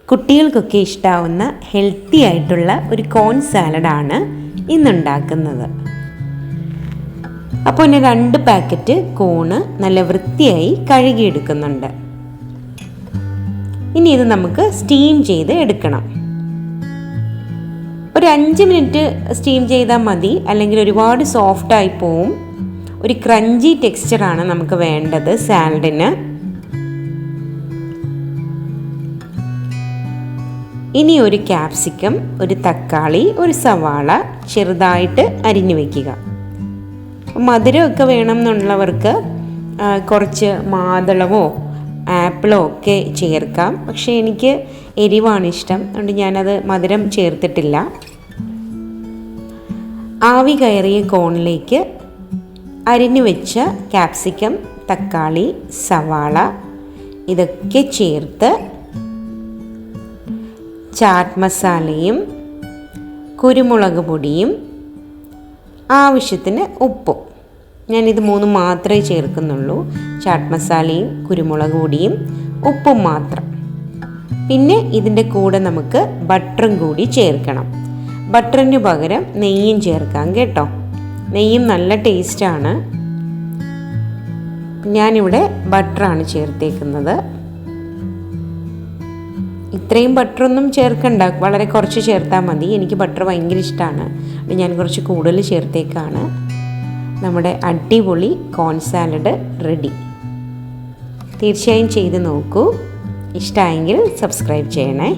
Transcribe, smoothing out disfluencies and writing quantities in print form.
കുട്ടികൾക്കൊക്കെ ഇഷ്ടാവുന്ന ഹെൽത്തി ആയിട്ടുള്ള ഒരു കോൺ സാലഡാണ് ഇന്നുണ്ടാക്കുന്നത്. അപ്പോൾ ഞാൻ 2 പാക്കറ്റ് കോണ് നല്ല വൃത്തിയായി കഴുകിയെടുക്കുന്നുണ്ട്. ഇനി ഇത് നമുക്ക് സ്റ്റീം ചെയ്ത് എടുക്കണം. ഒരു 5 മിനിറ്റ് സ്റ്റീം ചെയ്താൽ മതി, അല്ലെങ്കിൽ ഒരുപാട് സോഫ്റ്റായി പോവും. ഒരു ക്രഞ്ചി ടെക്സ്ചറാണ് നമുക്ക് വേണ്ടത് സാലഡിന്. ഇനി ഒരു ക്യാപ്സിക്കം, ഒരു തക്കാളി, ഒരു സവാള ചെറുതായിട്ട് അരിഞ്ഞു വയ്ക്കുക. മധുരമൊക്കെ വേണം എന്നുള്ളവർക്ക് കുറച്ച് മാതളമോ ആപ്പിളോ ഒക്കെ ചേർക്കാം. പക്ഷേ എനിക്ക് എരിവാണ് ഇഷ്ടം, അതുകൊണ്ട് ഞാനത് മധുരം ചേർത്തിട്ടില്ല. ആവി കയറിയ കോണിലേക്ക് അരിഞ്ഞു വെച്ച ക്യാപ്സിക്കം, തക്കാളി, സവാള ഇതൊക്കെ ചേർത്ത് ചാറ്റ് മസാലയും കുരുമുളക് പൊടിയും ആവശ്യത്തിന് ഉപ്പും, ഞാനിത് 3 മാത്രമേ ചേർക്കുന്നുള്ളൂ. ചാറ്റ് മസാലയും കുരുമുളക് പൊടിയും ഉപ്പും മാത്രം. പിന്നെ ഇതിൻ്റെ കൂടെ നമുക്ക് ബട്ടറും കൂടി ചേർക്കണം. ബട്ടറിന് പകരം നെയ്യും ചേർക്കാം കേട്ടോ. നെയ്യും നല്ല ടേസ്റ്റാണ്. ഞാനിവിടെ ബട്ടറാണ് ചേർത്തേക്കുന്നത്. ഇത്രയും ബട്ടറൊന്നും ചേർക്കണ്ട, വളരെ കുറച്ച് ചേർത്താൽ മതി. എനിക്ക് ബട്ടർ ഭയങ്കര ഇഷ്ടമാണ്, ഞാൻ കുറച്ച് കൂടുതൽ ചേർത്തേക്കാണ്. നമ്മുടെ അടിപൊളി കോൺ സാലഡ് റെഡി. തീർച്ചയായും ചെയ്ത് നോക്കൂ. ഇഷ്ടമായെങ്കിൽ സബ്സ്ക്രൈബ് ചെയ്യണേ.